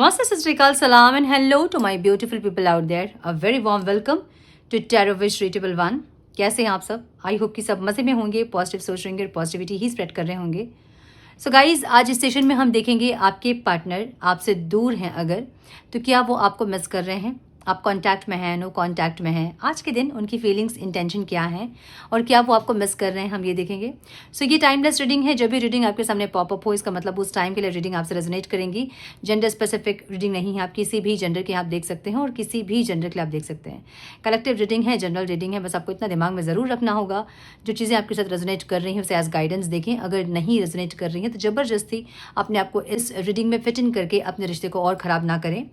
Namaste, Sat Sri Akal, Salam, and hello to my beautiful people out there. A very warm welcome to Tarot Wish Readable One. कैसे हैं आप सब? I hope कि सब मज़े में होंगे, पॉजिटिव सोच रहे होंगे और पॉजिटिविटी ही स्प्रेड कर रहे होंगे. सो गाइज, आज इस सेशन में हम देखेंगे आपके पार्टनर आपसे दूर हैं अगर, तो क्या वो आपको मिस कर रहे हैं, आप कांटेक्ट में हैं, नो कांटेक्ट में हैं. आज के दिन उनकी फीलिंग्स, इंटेंशन क्या है और क्या वो आपको मिस कर रहे हैं, हम ये देखेंगे. सो ये टाइमलेस रीडिंग है. जब भी रीडिंग आपके सामने पॉपअप हो, इसका मतलब उस टाइम के लिए रीडिंग आपसे रेजोनेट करेंगी. जेंडर स्पेसिफिक रीडिंग नहीं है, आप किसी भी जेंडर के आप देख सकते हैं और किसी भी जेंडर के लिए आप देख सकते हैं. कलेक्टिव रीडिंग है, जनरल रीडिंग है. बस आपको इतना दिमाग में ज़रूर रखना होगा, जो चीज़ें आपके साथ रेजोनेट कर रही हैं उसे एज गाइडेंस देखें. अगर नहीं रेजोनेट कर रही हैं तो ज़बरदस्ती अपने आप को इस रीडिंग में फिट इन करके अपने रिश्ते को और ख़राब ना करें.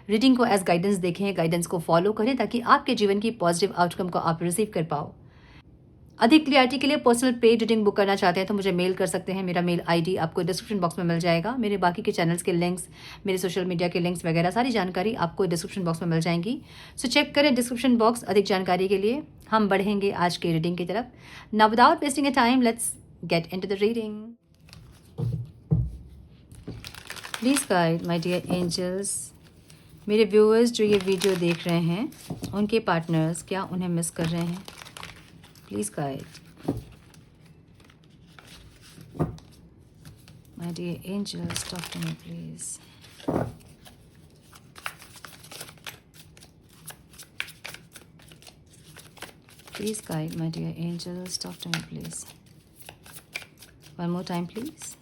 रीडिंग को एज गाइडेंस देखें, गाइडेंस को फॉलो करें ताकि आपके जीवन की पॉजिटिव आउटकम को आप रिसीव कर पाओ. अधिक क्लियरिटी के लिए पर्सनल पेड रीडिंग बुक करना चाहते हैं तो मुझे मेल कर सकते हैं. मेरा मेल आईडी आपको डिस्क्रिप्शन बॉक्स में मिल जाएगा. मेरे बाकी के चैनल्स के लिंक्स, मेरे सोशल मीडिया के लिंक्स वगैरह सारी जानकारी आपको डिस्क्रिप्शन बॉक्स में मिल जाएंगी. सो चेक करें डिस्क्रिप्शन बॉक्स अधिक जानकारी के लिए. हम बढ़ेंगे आज के रीडिंग की तरफ. Now without wasting a time, let's get into the reading. Please guide my dear angels, मेरे व्यूअर्स जो ये वीडियो देख रहे हैं, उनके पार्टनर्स क्या उन्हें मिस कर रहे हैं. Please guide my dear angels, talk to me please. Please guide my dear angels, talk to me please. One more time please.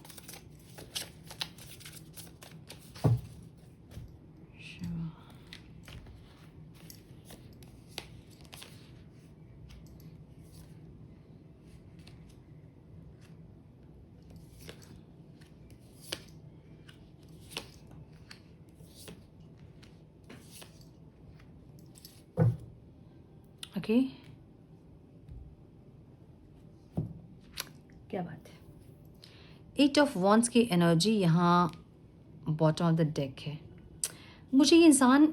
Okay, क्या बात है. 8 ऑफ वॉन्ड्स की एनर्जी यहाँ बॉटम ऑफ द डेक है. मुझे ये इंसान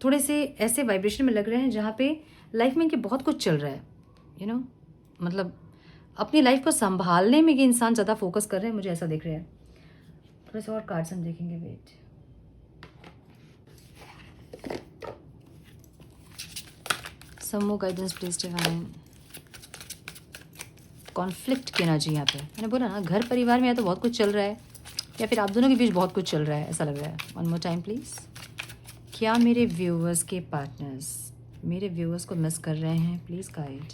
थोड़े से ऐसे वाइब्रेशन में लग रहे हैं जहाँ पे लाइफ में इनके बहुत कुछ चल रहा है. यू नो, मतलब अपनी लाइफ को संभालने में ये इंसान ज़्यादा फोकस कर रहे हैं, मुझे ऐसा दिख रहा है. थोड़े से और कार्ड्स हम देखेंगे. Wait, some more guidance please divine. Conflict की एनर्जी यहाँ पे. मैंने बोला ना, घर परिवार में या तो बहुत कुछ चल रहा है या फिर आप दोनों के बीच बहुत कुछ चल रहा है, ऐसा लग रहा है. One more time please. क्या मेरे व्यूअर्स के पार्टनर्स मेरे व्यूअर्स को मिस कर रहे हैं? Please guide.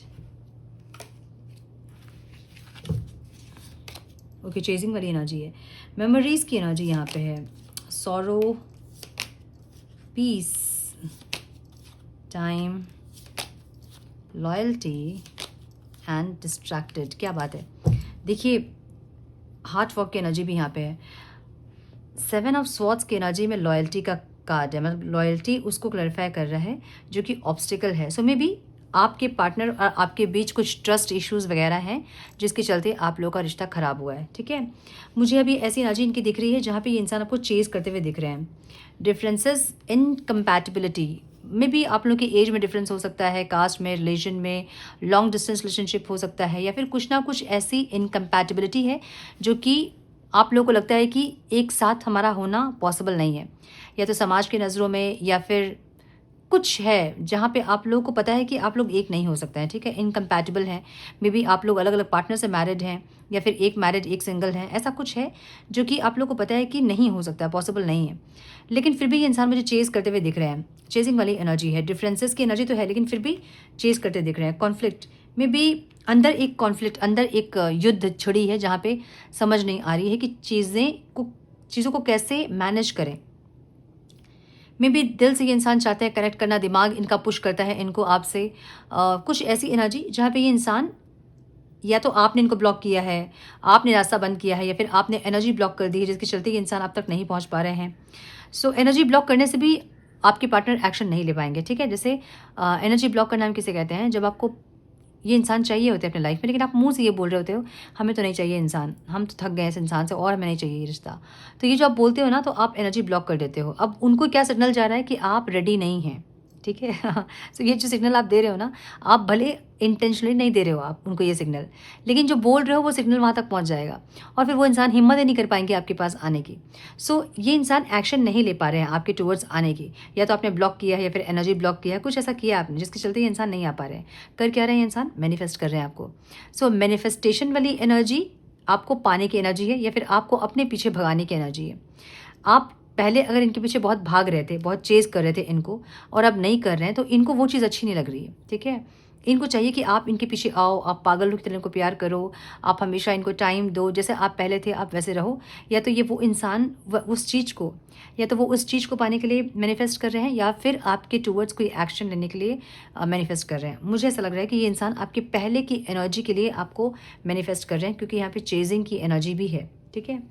ओके, चेजिंग वाली एनर्जी है. मेमोरीज की एनर्जी यहाँ पे है. Sorrow, peace, time, loyalty and distracted. क्या बात है. देखिए, हार्ट वर्क की एनर्जी भी यहाँ पे है. 7 ऑफ स्वॉर्ड्स की एनर्जी में लॉयल्टी का कार्ड है. मतलब लॉयल्टी उसको क्लैरिफाई कर रहा है जो कि ऑब्स्टिकल है. सो मे बी आपके पार्टनर और आपके बीच कुछ ट्रस्ट इश्यूज वगैरह हैं जिसके चलते आप लोगों का रिश्ता ख़राब हुआ है. ठीक है, मुझे अभी ऐसी एनर्जी इनकी दिख रही है जहाँ पे ये इंसान आपको चेज करते हुए दिख रहे हैं. डिफरेंसेस, इनकम्पैटिबिलिटी में भी आप लोगों की एज में डिफरेंस हो सकता है, कास्ट में, रिलीजन में, लॉन्ग डिस्टेंस रिलेशनशिप हो सकता है, या फिर कुछ ना कुछ ऐसी इनकम्पैटिबिलिटी है जो कि आप लोगों को लगता है कि एक साथ हमारा होना पॉसिबल नहीं है. या तो समाज की नज़रों में या फिर कुछ है जहाँ पे आप लोगों को पता है कि आप लोग एक नहीं हो सकते हैं. ठीक है, इनकम्पैटिबल हैं. मे बी आप लोग अलग अलग पार्टनर से मैरिड हैं या फिर एक मैरिड एक सिंगल हैं. ऐसा कुछ है जो कि आप लोग को पता है कि नहीं हो सकता, पॉसिबल नहीं है. लेकिन फिर भी ये इंसान मुझे चेज़ करते हुए दिख रहे हैं. चेजिंग वाली एनर्जी है. डिफरेंसेस की एनर्जी तो है लेकिन फिर भी चेज़ करते दिख रहे हैं. कॉन्फ्लिक्ट में भी अंदर एक कॉन्फ्लिक्ट, अंदर एक युद्ध छिड़ी है जहाँ पे समझ नहीं आ रही है कि चीज़ों को कैसे मैनेज करें. मे बी दिल से ये इंसान चाहते हैं कनेक्ट करना, दिमाग इनका पुश करता है इनको आपसे. कुछ ऐसी एनर्जी जहाँ पे ये इंसान, या तो आपने इनको ब्लॉक किया है, आपने रास्ता बंद किया है, या फिर आपने एनर्जी ब्लॉक कर दी है जिसके चलते ये इंसान आप तक नहीं पहुँच पा रहे हैं. सो एनर्जी ब्लॉक करने से भी आपके पार्टनर एक्शन नहीं ले पाएंगे. ठीक है, जैसे एनर्जी ब्लॉक करना हम किसे कहते हैं, जब आपको ये इंसान चाहिए होते हैं अपने लाइफ में लेकिन आप मुंह से ये बोल रहे होते हो हमें तो नहीं चाहिए इंसान, हम तो थक गए इस इंसान से और हमें नहीं चाहिए ये रिश्ता. तो ये जो आप बोलते हो ना, तो आप एनर्जी ब्लॉक कर देते हो. अब उनको क्या सिग्नल जा रहा है कि आप रेडी नहीं हैं. ठीक है। सो ये जो सिग्नल आप दे रहे हो ना, आप भले इंटेंशनली नहीं दे रहे हो आप उनको ये सिग्नल, लेकिन जो बोल रहे हो वो सिग्नल वहाँ तक पहुँच जाएगा और फिर वो इंसान हिम्मत ही नहीं कर पाएंगे आपके पास आने की। सो ये इंसान एक्शन नहीं ले पा रहे हैं आपके टूवर्ड्स आने की, या तो आपने ब्लॉक किया है या फिर एनर्जी ब्लॉक किया है, कुछ ऐसा किया आपने जिसके चलते ये इंसान नहीं आ पा रहे हैं। कर क्या रहे हैं इंसान? मैनिफेस्ट कर रहे हैं आपको। सो मैनिफेस्टेशन वाली एनर्जी आपको पाने की एनर्जी है या फिर आपको अपने पीछे भगाने की एनर्जी है। आप पहले अगर इनके पीछे बहुत भाग रहे थे, बहुत चेज़ कर रहे थे इनको, और अब नहीं कर रहे हैं, तो इनको वो चीज़ अच्छी नहीं लग रही है, ठीक है? इनको चाहिए कि आप इनके पीछे आओ, आप पागलों की तरह इनको प्यार करो, आप हमेशा इनको टाइम दो, जैसे आप पहले थे आप वैसे रहो। या तो ये वो इंसान उस चीज़ को, या तो वो उस चीज़ को पाने के लिए मैनिफेस्ट कर रहे हैं या फिर आपके टूवर्ड्स कोई एक्शन लेने के लिए मैनिफेस्ट कर रहे हैं। मुझे ऐसा लग रहा है कि ये इंसान आपके पहले की एनर्जी के लिए आपको मैनिफेस्ट कर रहे हैं, क्योंकि यहाँ पे चेजिंग की एनर्जी भी है, ठीक है?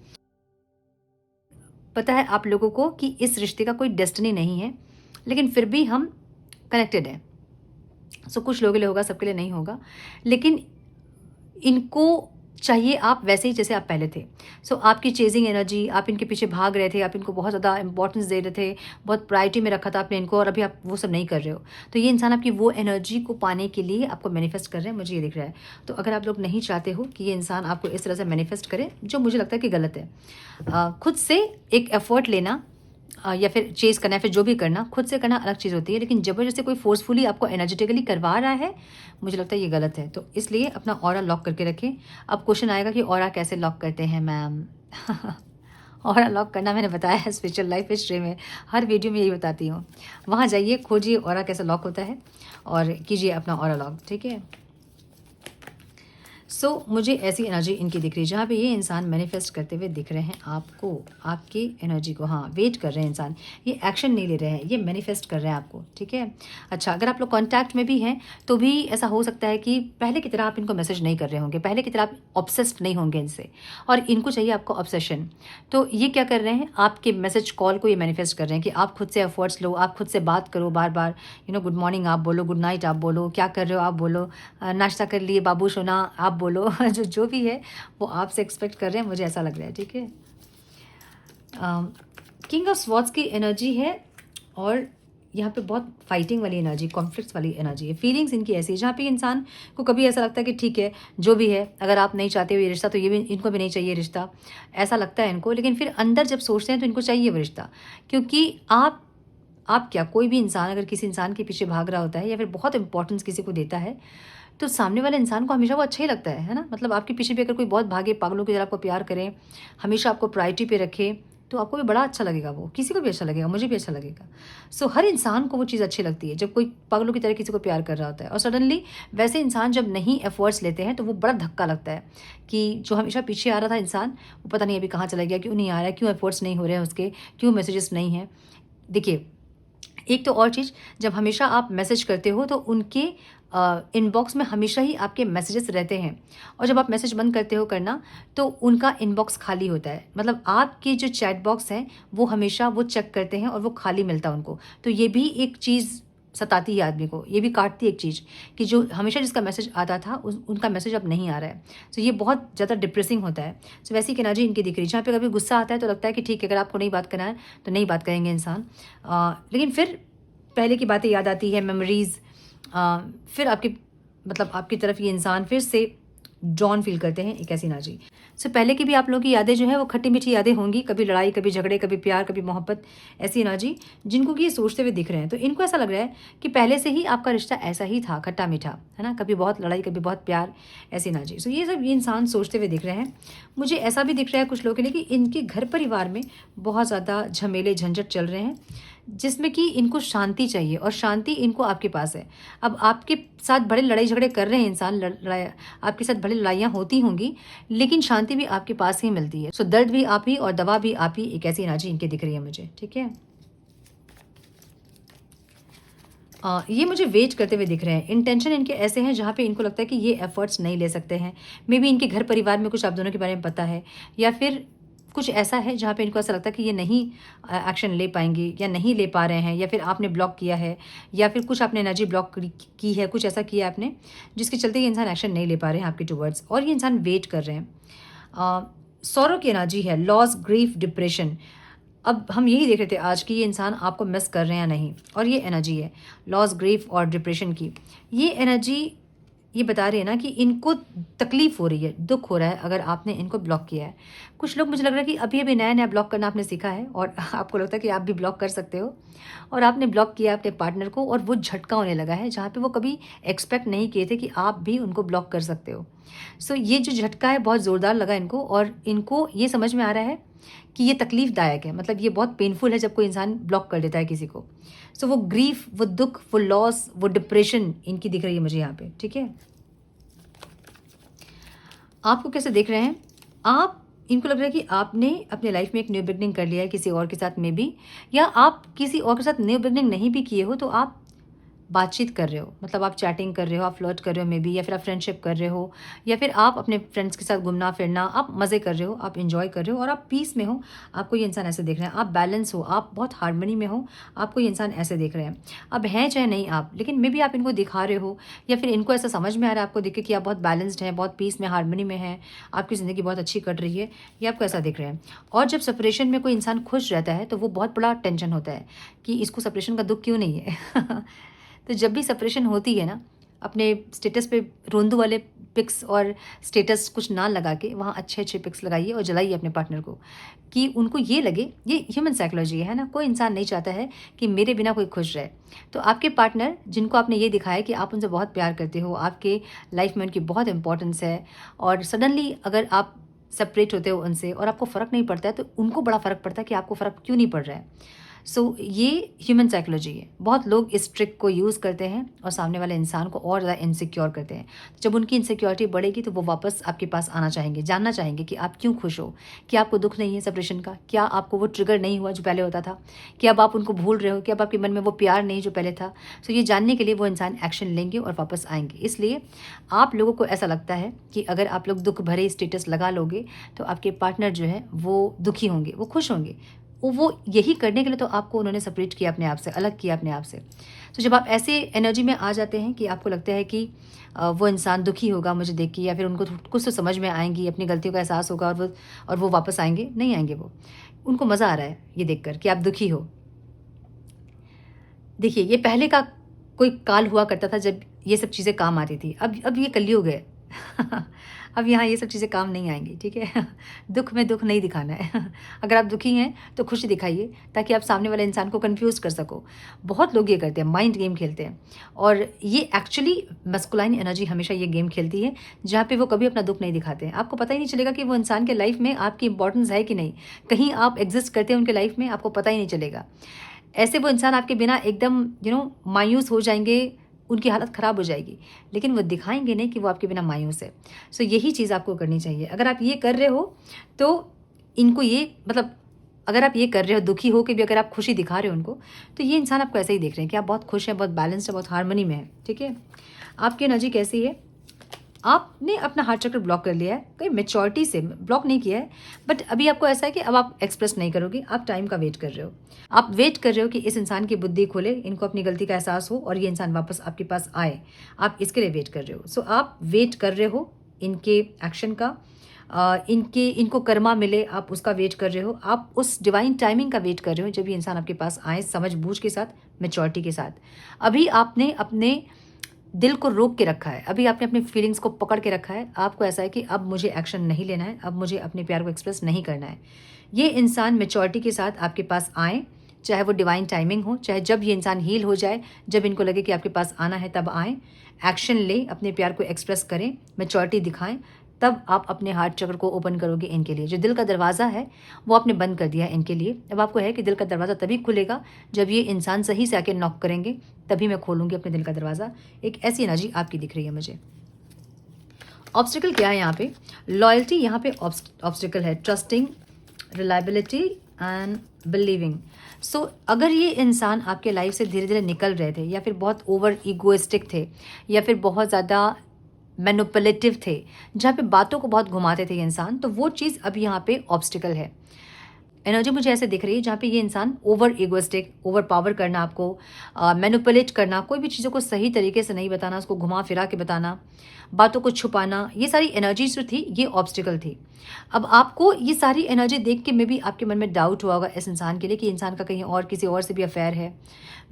पता है आप लोगों को कि इस रिश्ते का कोई डेस्टिनी नहीं है, लेकिन फिर भी हम कनेक्टेड हैं। सो कुछ लोगों के लिए होगा, सबके लिए नहीं होगा, लेकिन इनको चाहिए आप वैसे ही जैसे आप पहले थे। सो आपकी चेजिंग एनर्जी, आप इनके पीछे भाग रहे थे, आप इनको बहुत ज़्यादा इंपॉर्टेंस दे रहे थे, बहुत प्रायोरिटी में रखा था आपने इनको, और अभी आप वो सब नहीं कर रहे हो। तो ये इंसान आपकी वो एनर्जी को पाने के लिए आपको मैनिफेस्ट कर रहे हैं, मुझे ये दिख रहा है। तो अगर आप लोग नहीं चाहते हो कि ये इंसान आपको इस तरह से मैनिफेस्ट करे, जो मुझे लगता है कि गलत है, खुद से एक एफर्ट लेना या फिर चेज़ करना है, फिर जो भी करना खुद से करना अलग चीज़ होती है, लेकिन ज़बरदस्ती कोई फोर्सफुली आपको एनर्जेटिकली करवा रहा है, मुझे लगता है ये गलत है। तो इसलिए अपना ऑरा लॉक करके रखें। अब क्वेश्चन आएगा कि ऑरा कैसे लॉक करते हैं मैम? ऑरा लॉक करना मैंने बताया है स्पिरिचुअल लाइफ हिस्ट्री में, हर वीडियो में यही बताती हूँ। वहाँ जाइए, खोजिए ऑरा कैसे लॉक होता है और कीजिए अपना ऑरा लॉक, ठीक है? सो मुझे ऐसी एनर्जी इनकी दिख रही है जहाँ पे ये इंसान मैनिफेस्ट करते हुए दिख रहे हैं आपको, आपकी एनर्जी को। हाँ, वेट कर रहे हैं इंसान, ये एक्शन नहीं ले रहे हैं, ये मैनिफेस्ट कर रहे हैं आपको, ठीक है? अच्छा, अगर आप लोग कॉन्टैक्ट में भी हैं तो भी ऐसा हो सकता है कि पहले की तरह आप इनको मैसेज नहीं कर रहे होंगे, पहले की तरह आप ऑब्सेस्ड नहीं होंगे इनसे, और इनको चाहिए आपको ऑब्सेशन। तो ये क्या कर रहे हैं, आपके मैसेज कॉल को ये मैनिफेस्ट कर रहे हैं कि आप खुद से एफर्ट्स लो, आप खुद से बात करो बार बार, गुड मॉर्निंग आप बोलो, गुड नाइट आप बोलो, क्या कर रहे हो आप बोलो, नाश्ता कर लिए बाबू सोना आप बोलो। जो भी है वो आपसे एक्सपेक्ट कर रहे हैं, मुझे ऐसा लग रहा है, ठीक है? किंग ऑफ स्वॉर्ड्स की एनर्जी है और यहाँ पे बहुत फाइटिंग वाली एनर्जी, कॉन्फ्लिक्ट्स वाली एनर्जी है। फीलिंग्स इनकी ऐसी है जहाँ पे इंसान को कभी ऐसा लगता है कि ठीक है जो भी है, अगर आप नहीं चाहते हो ये रिश्ता तो ये भी इनको भी नहीं चाहिए रिश्ता, ऐसा लगता है इनको। लेकिन फिर अंदर जब सोचते हैं तो इनको चाहिए वो रिश्ता, क्योंकि आप क्या, कोई भी इंसान अगर किसी इंसान के पीछे भाग रहा होता है या फिर बहुत इंपॉर्टेंस किसी को देता है, तो सामने वाले इंसान को हमेशा वो अच्छा ही लगता है ना? मतलब आपके पीछे भी अगर कोई बहुत भागे, पागलों की तरह आपको प्यार करे, हमेशा आपको प्रायोरिटी पे रखे, तो आपको भी बड़ा अच्छा लगेगा, वो किसी को भी अच्छा लगेगा, मुझे भी अच्छा लगेगा। सो हर इंसान को वो चीज़ अच्छी लगती है जब कोई पागलों की तरह किसी को प्यार कर रहा होता है, और सडनली वैसे इंसान जब नहीं एफर्ट्स लेते हैं तो वो बड़ा धक्का लगता है कि जो हमेशा पीछे आ रहा था इंसान, वो पता नहीं अभी कहाँ चला गया, क्यों नहीं आ रहा है, क्यों एफर्ट्स नहीं हो रहे हैं उसके, क्यों मैसेजेस नहीं हैं। देखिए, एक तो और चीज़, जब हमेशा आप मैसेज करते हो तो उनके इनबॉक्स में हमेशा ही आपके मैसेजेस रहते हैं, और जब आप मैसेज बंद करते हो करना तो उनका इनबॉक्स खाली होता है। मतलब आपके जो चैट बॉक्स हैं वो हमेशा वो चेक करते हैं और वो खाली मिलता है उनको। तो ये भी एक चीज़ सताती है आदमी को, ये भी काटती है एक चीज़ कि जो हमेशा जिसका मैसेज आता था उनका मैसेज अब नहीं आ रहा है। तो ये बहुत ज़्यादा डिप्रेसिंग होता है। तो वैसी एक एनर्जी इनकी दिख रही है जहाँ पे कभी गुस्सा आता है तो लगता है कि ठीक है, अगर आपको नहीं बात करना है तो नहीं बात करेंगे इंसान, लेकिन फिर पहले की बातें याद आती है, मेमोरीज़, फिर आपकी तरफ ये इंसान फिर से ड्रॉन फील करते हैं, एक ऐसी एनर्जी। सो पहले की भी आप लोगों की यादें जो है वो खट्टी मीठी यादें होंगी, कभी लड़ाई, कभी झगड़े, कभी प्यार, कभी मोहब्बत, ऐसी एनर्जी जिनको कि ये सोचते हुए दिख रहे हैं। तो इनको ऐसा लग रहा है कि पहले से ही आपका रिश्ता ऐसा ही था, खट्टा मीठा, है ना? कभी बहुत लड़ाई, कभी बहुत प्यार, ऐसी एनर्जी। सो ये सब ये इंसान सोचते हुए दिख रहे हैं। मुझे ऐसा भी दिख रहा है कुछ लोगों के लिए कि इनके घर परिवार में बहुत ज़्यादा झमेले झंझट चल रहे हैं, जिसमें कि इनको शांति चाहिए, और शांति इनको आपके पास है। अब आपके साथ बड़े लड़ाई झगड़े कर रहे हैं इंसान, लड़ाई आपके साथ बड़ी लड़ाइयाँ होती होंगी, लेकिन शांति भी आपके पास ही मिलती है। सो दर्द भी आप ही और दवा भी आप ही, एक ऐसी एनर्जी इनकी दिख रही है मुझे, ठीक है? ये मुझे वेट करते हुए दिख रहे हैं। इंटेंशन इनके ऐसे हैं जहाँ पे इनको लगता है कि ये एफर्ट्स नहीं ले सकते हैं। मे बी इनके घर परिवार में कुछ आप दोनों के बारे में पता है, या फिर कुछ ऐसा है जहाँ पे इनको ऐसा लगता है कि ये नहीं एक्शन ले पाएंगे या नहीं ले पा रहे हैं, या फिर आपने ब्लॉक किया है, या फिर कुछ आपने एनर्जी ब्लॉक की है, कुछ ऐसा किया आपने जिसके चलते ये इंसान एक्शन नहीं ले पा रहे हैं आपके टूवर्ड्स, और ये इंसान वेट कर रहे हैं। सॉरो की एनर्जी है, लॉस, ग्रीफ, डिप्रेशन। अब हम यही देख रहे थे आज कि ये इंसान आपको मिस कर रहे हैं या नहीं, और ये एनर्जी है लॉस, ग्रीफ और डिप्रेशन की। ये एनर्जी ये बता रही है ना कि इनको तकलीफ हो रही है, दुख हो रहा है अगर आपने इनको ब्लॉक किया है। कुछ लोग, मुझे लग रहा है कि अभी अभी नया नया ब्लॉक करना आपने सीखा है और आपको लगता है कि आप भी ब्लॉक कर सकते हो, और आपने ब्लॉक किया अपने पार्टनर को और वो झटका होने लगा है जहाँ पे वो कभी एक्सपेक्ट नहीं किए थे कि आप भी उनको ब्लॉक कर सकते हो। सो ये जो झटका है बहुत ज़ोरदार लगा इनको, और इनको ये समझ में आ रहा है कि ये तकलीफ़दायक है, मतलब ये बहुत पेनफुल है जब कोई इंसान ब्लॉक कर देता है किसी को। सो वो ग्रीफ, वो दुख, वो लॉस, वो डिप्रेशन इनकी दिख रही है मुझे यहाँ पे, ठीक है। आपको कैसे देख रहे हैं? आप, इनको लग रहा है कि आपने अपने लाइफ में एक न्यू बिगनिंग कर लिया है किसी और के साथ में भी, या आप किसी और के साथ न्यू बिगनिंग नहीं भी किए हो तो आप बातचीत कर रहे हो, मतलब आप चैटिंग कर रहे हो, आप फ्लर्ट कर रहे हो मे बी, या फिर आप फ्रेंडशिप कर रहे हो, या फिर आप अपने फ्रेंड्स के साथ घूमना फिरना, आप मज़े कर रहे हो, आप इंजॉय कर रहे हो और आप पीस में हो। आपको ये इंसान ऐसे देख रहे हैं, आप बैलेंस हो, आप बहुत हार्मनी में हो, आपको ये इंसान ऐसे देख रहे हैं। अब हैं चाहे नहीं आप, लेकिन मे बी आप इनको दिखा रहे हो, या फिर इनको ऐसा समझ में आ रहा है आपको देख के कि आप बहुत बैलेंस्ड हैं, बहुत पीस में, हार्मनी में हैं, आपकी ज़िंदगी बहुत अच्छी कट रही है, ये आपको ऐसा दिख रहे हैं। और जब सेपरेशन में कोई इंसान खुश रहता है तो वो बहुत बड़ा टेंशन होता है कि इसको सेपरेशन का दुख क्यों नहीं है। तो जब भी सेपरेशन होती है ना, अपने स्टेटस पे रोंदू वाले पिक्स और स्टेटस कुछ ना लगा के वहाँ अच्छे अच्छे पिक्स लगाइए और जलाइए अपने पार्टनर को, कि उनको ये लगे, ये ह्यूमन साइकोलॉजी है ना, कोई इंसान नहीं चाहता है कि मेरे बिना कोई खुश रहे। तो आपके पार्टनर जिनको आपने ये दिखाया कि आप उनसे बहुत प्यार करते हो, आपके लाइफ में उनकी बहुत इंपॉर्टेंस है, और सडनली अगर आप सेपरेट होते हो उनसे और आपको फ़र्क नहीं पड़ता है, तो उनको बड़ा फ़र्क पड़ता है कि आपको फ़र्क क्यों नहीं पड़ रहा है। ये ह्यूमन साइकोलॉजी है। बहुत लोग इस ट्रिक को यूज़ करते हैं और सामने वाले इंसान को और ज़्यादा इनसिक्योर करते हैं। जब उनकी इनसिक्योरिटी बढ़ेगी तो वो वापस आपके पास आना चाहेंगे, जानना चाहेंगे कि आप क्यों खुश हो, क्या आपको दुख नहीं है सेपरेशन का, क्या आपको वो ट्रिगर नहीं हुआ जो पहले होता था, कि अब आप उनको भूल रहे हो, कि अब आपके मन में वो प्यार नहीं जो पहले था। ये जानने के लिए वो इंसान एक्शन लेंगे और वापस आएंगे। इसलिए आप लोगों को ऐसा लगता है कि अगर आप लोग दुख भरे स्टेटस लगा लोगे तो आपके पार्टनर जो है वो दुखी होंगे, वो खुश होंगे। वो यही करने के लिए तो आपको उन्होंने सेपरेट किया अपने आप से, अलग किया अपने आप से। तो जब आप ऐसे एनर्जी में आ जाते हैं कि आपको लगता है कि वो इंसान दुखी होगा मुझे देख के, या फिर उनको कुछ तो समझ में आएंगी, अपनी गलतियों का एहसास होगा, और वो वापस आएंगे, नहीं आएंगे वो। उनको मज़ा आ रहा है ये देखकर कि आप दुखी हो। देखिए, ये पहले का कोई काल हुआ करता था जब ये सब चीज़ें काम आती थी। अब ये कलयुग है। अब यहाँ ये सब चीज़ें काम नहीं आएँगी, ठीक है? दुःख में दुःख नहीं दिखाना है। अगर आप दुखी हैं तो खुशी दिखाइए, ताकि आप सामने वाले इंसान को कन्फ्यूज़ कर सको। बहुत लोग ये करते हैं, माइंड गेम खेलते हैं, और ये एक्चुअली मैस्कुलाइन एनर्जी हमेशा ये गेम खेलती है, जहाँ पे वो कभी अपना दुःख नहीं दिखाते हैं। आपको पता ही नहीं चलेगा कि वो इंसान के लाइफ़ में आपकी इम्पोर्टेंस है कि नहीं। कहीं आप एग्ज़िस्ट करते हैं उनके लाइफ़ में, आपको पता ही नहीं चलेगा। ऐसे वो इंसान आपके बिना एकदम मायूस हो जाएँगे, उनकी हालत ख़राब हो जाएगी, लेकिन वो दिखाएँगे नहीं कि वो आपके बिना मायूस है। यही चीज़ आपको करनी चाहिए। अगर आप ये कर रहे हो तो इनको ये, मतलब अगर आप ये कर रहे हो दुखी हो के भी, अगर आप खुशी दिखा रहे हो उनको, तो ये इंसान आपको ऐसे ही देख रहे हैं कि आप बहुत खुश हैं, बहुत बैलेंस्ड हैं, बहुत हार्मनी में हैं, ठीक है? आपकी एनर्जी कैसी है? आपने अपना हार्ट चक्र ब्लॉक कर लिया है, कहीं मैच्योरिटी से ब्लॉक नहीं किया है, बट अभी आपको ऐसा है कि अब आप एक्सप्रेस नहीं करोगे, आप टाइम का वेट कर रहे हो। आप वेट कर रहे हो कि इस इंसान की बुद्धि खोले, इनको अपनी गलती का एहसास हो और ये इंसान वापस आपके पास आए। आप इसके लिए वेट कर रहे हो। आप वेट कर रहे हो इनके एक्शन का, इनको कर्मा मिले, आप उसका वेट कर रहे हो। आप उस डिवाइन टाइमिंग का वेट कर रहे हो जब ये इंसान आपके पास आए, समझ बूझ के साथ, मैच्योरिटी के साथ। अभी आपने अपने दिल को रोक के रखा है, अभी आपने अपनी फीलिंग्स को पकड़ के रखा है। आपको ऐसा है कि अब मुझे एक्शन नहीं लेना है, अब मुझे अपने प्यार को एक्सप्रेस नहीं करना है। ये इंसान मैच्योरिटी के साथ आपके पास आए, चाहे वो डिवाइन टाइमिंग हो, चाहे जब ये इंसान हील हो जाए, जब इनको लगे कि आपके पास आना है तब आएँ, एक्शन लें, अपने प्यार को एक्सप्रेस करें, मैच्योरिटी दिखाएं, तब आप अपने हार्ट चक्र को ओपन करोगे इनके लिए। जो दिल का दरवाज़ा है वो आपने बंद कर दिया है इनके लिए। अब आपको है कि दिल का दरवाज़ा तभी खुलेगा जब ये इंसान सही से आके नॉक करेंगे, तभी मैं खोलूँगी अपने दिल का दरवाज़ा। एक ऐसी एनर्जी आपकी दिख रही है मुझे। ऑब्स्टिकल क्या है यहाँ पे? लॉयल्टी यहाँ पे ऑब्स्टिकल है, ट्रस्टिंग, रिलायबिलिटी एंड बिलीविंग। अगर ये इंसान आपके लाइफ से धीरे धीरे निकल रहे थे, या फिर बहुत ओवर ईगोइस्टिक थे, या फिर बहुत ज़्यादा मैनिपुलेटिव थे, जहाँ पे बातों को बहुत घुमाते थे ये इंसान, तो वो चीज़ अब यहाँ पे ऑब्स्टिकल है। एनर्जी मुझे ऐसे दिख रही है जहाँ पे ये इंसान ओवर इगोइस्टिक, ओवर पावर करना आपको, मैनिपुलेट करना, कोई भी चीज़ों को सही तरीके से नहीं बताना, उसको घुमा फिरा के बताना, बातों को छुपाना, ये सारी एनर्जीज जो थी ये ऑब्स्टिकल थी। अब आपको ये सारी एनर्जी देख के मे बी आपके मन में डाउट हुआ होगा इस इंसान के लिए कि इंसान का कहीं और किसी और से भी अफेयर है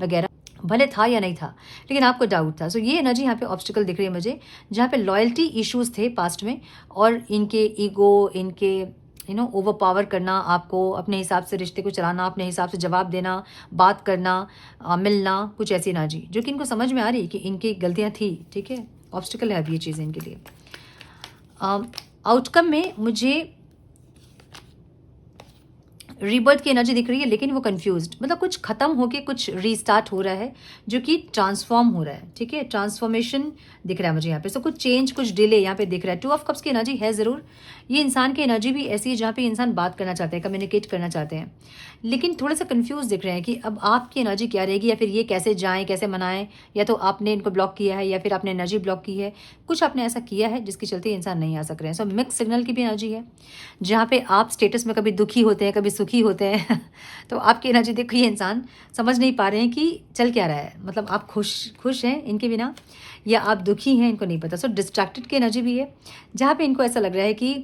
वगैरह, भले था या नहीं था लेकिन आपको डाउट था। सो ये एनर्जी यहाँ पे ऑब्स्टिकल दिख रही है मुझे, जहाँ पे लॉयल्टी इश्यूज थे पास्ट में और इनके ईगो, इनके ओवर पावर करना, आपको अपने हिसाब से रिश्ते को चलाना, अपने हिसाब से जवाब देना, बात करना, मिलना, कुछ ऐसी एनर्जी जो कि इनको समझ में आ रही कि इनकी गलतियाँ थी। ठीक है, ऑब्स्टिकल है अब ये चीज़ें इनके लिए। आउटकम में मुझे रीबर्थ की एनर्जी दिख रही है लेकिन वो कंफ्यूज्ड, मतलब कुछ खत्म होके कुछ रीस्टार्ट हो रहा है जो कि ट्रांसफॉर्म हो रहा है। ठीक है, ट्रांसफॉर्मेशन दिख रहा है मुझे यहाँ पे। सो कुछ चेंज, कुछ डिले यहाँ पे दिख रहा है। 2 ऑफ कप्स की एनर्जी है ज़रूर। ये इंसान की एनर्जी भी ऐसी है जहाँ पे इंसान बात करना चाहते हैं, कम्युनिकेट करना चाहते हैं, लेकिन थोड़े से कंफ्यूज दिख रहे हैं कि अब आपकी एनर्जी क्या रहेगी, या फिर ये कैसे जाएँ, कैसे मनाएं, या तो आपने इनको ब्लॉक किया है या फिर आपने एनर्जी ब्लॉक की है, कुछ आपने ऐसा किया है जिसके चलते इंसान नहीं आ सक रहे हैं। सो मिक्स सिग्नल की भी एनर्जी है जहाँ पे आप स्टेटस में कभी दुखी होते हैं, कभी सुखी होते हैं तो आपकी एनर्जी देखो, ये इंसान समझ नहीं पा रहे हैं कि चल क्या रहा है, मतलब आप खुश हैं इनके बिना या आप दुखी हैं, इनको नहीं पता। सो डिस्ट्रैक्टेड की एनर्जी भी है जहाँ पे इनको ऐसा लग रहा है कि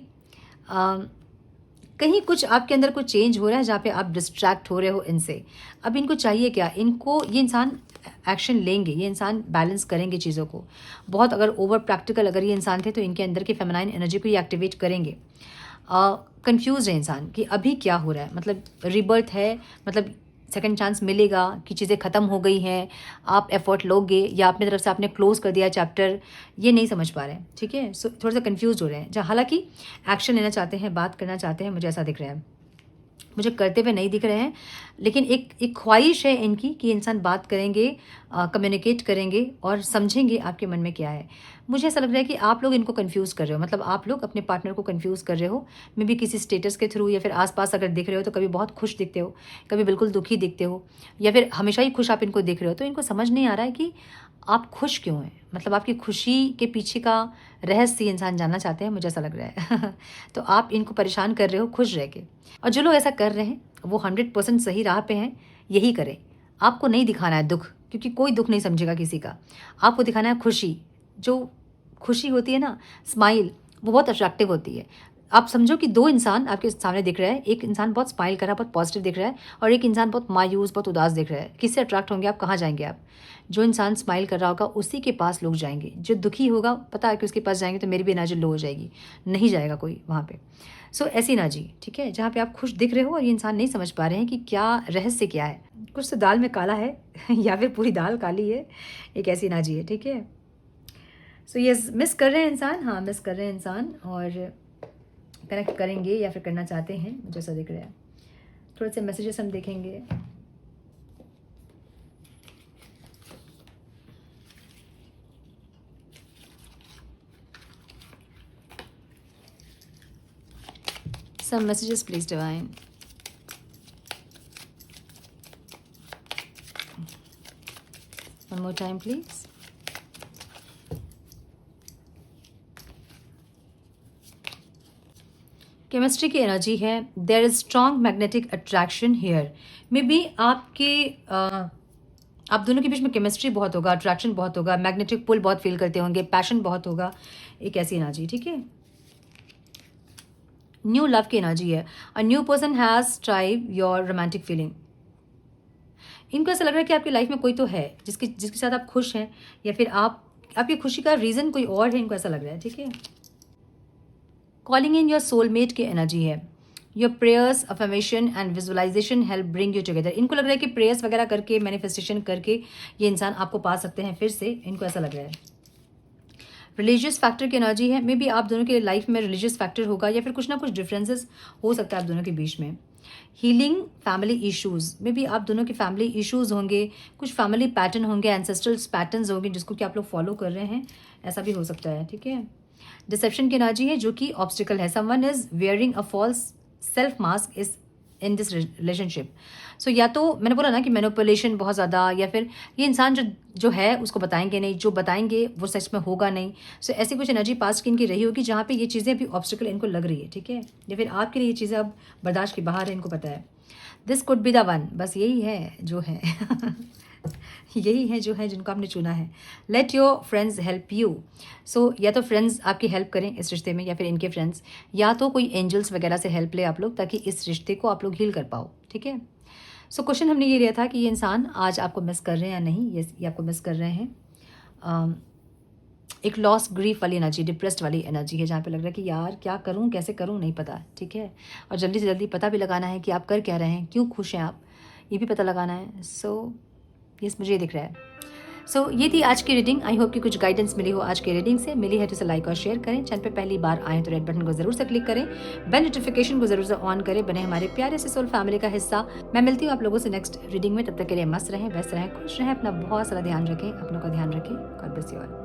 कहीं कुछ आपके अंदर कुछ चेंज हो रहा है जहाँ पे आप डिस्ट्रैक्ट हो रहे हो इनसे। अब इनको चाहिए क्या, इनको ये इंसान एक्शन लेंगे, ये इंसान बैलेंस करेंगे चीज़ों को बहुत। अगर ओवर प्रैक्टिकल अगर ये इंसान थे तो इनके अंदर की फेमिनाइन एनर्जी को ये एक्टिवेट करेंगे। कंफ्यूज है इंसान कि अभी क्या हो रहा है, मतलब रीबर्थ है, मतलब सेकंड चांस मिलेगा कि चीज़ें ख़त्म हो गई हैं, आप एफर्ट लोगे या अपनी तरफ से आपने क्लोज कर दिया चैप्टर, ये नहीं समझ पा रहे हैं। ठीक है, सो थोड़ा सा कंफ्यूज हो रहे हैं, जहाँ हालांकि एक्शन लेना चाहते हैं, बात करना चाहते हैं, मुझे ऐसा दिख रहा है। मुझे करते हुए नहीं दिख रहे हैं लेकिन एक ख्वाहिश है इनकी कि इंसान बात करेंगे, कम्युनिकेट करेंगे और समझेंगे आपके मन में क्या है। मुझे ऐसा लग रहा है कि आप लोग इनको कंफ्यूज कर रहे हो, मतलब आप लोग अपने पार्टनर को कंफ्यूज कर रहे हो, मे बी किसी स्टेटस के थ्रू या फिर आसपास अगर दिख रहे हो तो कभी बहुत खुश दिखते हो, कभी बिल्कुल दुखी दिखते हो, या फिर हमेशा ही खुश आप इनको दिख रहे हो। तो इनको समझ नहीं आ रहा है कि आप खुश क्यों हैं, मतलब आपकी खुशी के पीछे का रहस्य इंसान जानना चाहते हैं, मुझे ऐसा लग रहा है तो आप इनको परेशान कर रहे हो खुश रह के। और जो लोग ऐसा कर रहे हैं वो 100% सही राह पे हैं, यही करें। आपको नहीं दिखाना है दुख, क्योंकि कोई दुख नहीं समझेगा किसी का। आपको दिखाना है खुशी। जो खुशी होती है ना, स्माइल, वो बहुत अट्रैक्टिव होती है। आप समझो कि 2 इंसान आपके सामने दिख रहा है, एक इंसान बहुत स्माइल कर रहा है, बहुत पॉजिटिव दिख रहा है, और एक इंसान बहुत मायूस, बहुत उदास दिख रहा है। किससे अट्रैक्ट होंगे आप, कहाँ जाएंगे आप? जो इंसान स्माइल कर रहा होगा उसी के पास लोग जाएंगे। जो दुखी होगा पता है कि उसके पास जाएंगे तो मेरी भी एनर्जी लो हो जाएगी, नहीं जाएगा कोई वहाँ पे। सो ऐसी एनर्जी, ठीक है, जहाँ पे आप खुश दिख रहे हो और ये इंसान नहीं समझ पा रहे हैं कि क्या रहस्य क्या है। कुछ तो दाल में काला है या फिर पूरी दाल काली है, एक ऐसी एनर्जी है। ठीक है, सो ये मिस कर रहे हैं इंसान, हाँ मिस कर रहे हैं इंसान, और कनेक्ट करेंगे या फिर करना चाहते हैं, मुझे ऐसा दिख रहा है। थोड़े से मैसेजेस हम देखेंगे। Some messages, please, Divine. One more time, please. Chemistry की एनर्जी है, there is strong magnetic attraction here. Maybe आपके आप दोनों के बीच में केमिस्ट्री बहुत होगा, अट्रैक्शन बहुत होगा, मैग्नेटिक पुल बहुत फील करते होंगे, पैशन बहुत होगा, एक ऐसी एनर्जी। ठीक है, न्यू लव की एनर्जी है। A new person has thrive your romantic feeling. इनको ऐसा लग रहा है कि आपकी लाइफ में कोई तो है जिसके साथ आप खुश हैं, या फिर आपकी खुशी का रीज़न कोई और है, इनको ऐसा लग रहा है। ठीक है, कॉलिंग इन योर सोलमेट की एनर्जी है। Your prayers, affirmation and visualisation help bring you together. इनको लग रहा है कि प्रेयर्स वगैरह करके, मैनिफेस्टेशन करके ये इंसान आपको पा सकते हैं फिर से, इनको ऐसा लग रहा है। रिलीजियस फैक्टर की एनर्जी है। मे बी आप दोनों के लाइफ में रिलीजियस फैक्टर होगा या फिर कुछ ना कुछ डिफरेंसेस हो सकता है आप दोनों के बीच में। Healing family issues, may be आप दोनों के फैमिली इश्यूज होंगे, कुछ फैमिली पैटर्न होंगे, एंसेस्ट्रल पैटर्न्स होंगे जिसको कि आप लोग फॉलो कर रहे हैं, ऐसा भी हो सकता है। ठीक है, डिसेप्शन की एनर्जी है जो कि ऑब्स्टिकल है। Someone is wearing a false self mask is in this relationship. So या तो मैंने बोला ना कि मैनिपुलेशन बहुत ज़्यादा, या फिर ये इंसान जो है उसको बताएंगे नहीं, जो बताएंगे वो सच में होगा नहीं। सो ऐसी कुछ एनर्जी पास्ट की इनकी रही होगी जहाँ पे ये चीज़ें अभी ऑब्स्टिकल इनको लग रही है, ठीक है, या फिर आपके लिए ये चीज़ें अब बर्दाश्त के बाहर है, इनको पता है। This could be the one, बस यही है जो है यही है जो है जिनको आपने चुना है। Let your friends help you. So या तो फ्रेंड्स आपकी हेल्प करें इस रिश्ते में, या फिर इनके फ्रेंड्स, या तो कोई एंजल्स वगैरह से हेल्प ले आप लोग, ताकि इस रिश्ते को आप लोग हील कर पाओ, ठीक है। सो क्वेश्चन हमने ये लिया था कि ये इंसान आज आपको मिस कर रहे हैं या नहीं, ये आपको मिस कर रहे हैं। एक लॉस ग्रीफ वाली एनर्जी, डिप्रेस्ड वाली एनर्जी है, जहाँ पे लग रहा है कि यार क्या करूँ, कैसे करूँ, नहीं पता, ठीक है। और जल्दी से जल्दी पता भी लगाना है कि आप कर क्या रहे हैं, क्यों खुश हैं आप, ये भी पता लगाना है। सो यस, मुझे ये दिख रहा है। सो ये थी आज की रीडिंग। आई होप कि कुछ गाइडेंस मिली हो आज की रीडिंग से। मिली है तो इसे लाइक और शेयर करें। चैनल पे पहली बार आए तो रेड बटन को जरूर से क्लिक करें, बेल नोटिफिकेशन को जरूर से ऑन करें, बने हमारे प्यारे से सोल फैमिली का हिस्सा। मैं मिलती हूँ आप लोगों से नेक्स्ट रीडिंग में। तब तक के लिए मस्त रहें, व्यस्त रहें, खुश रहें, अपना बहुत सारा ध्यान रखें, अपनों का ध्यान रखें। God bless you all.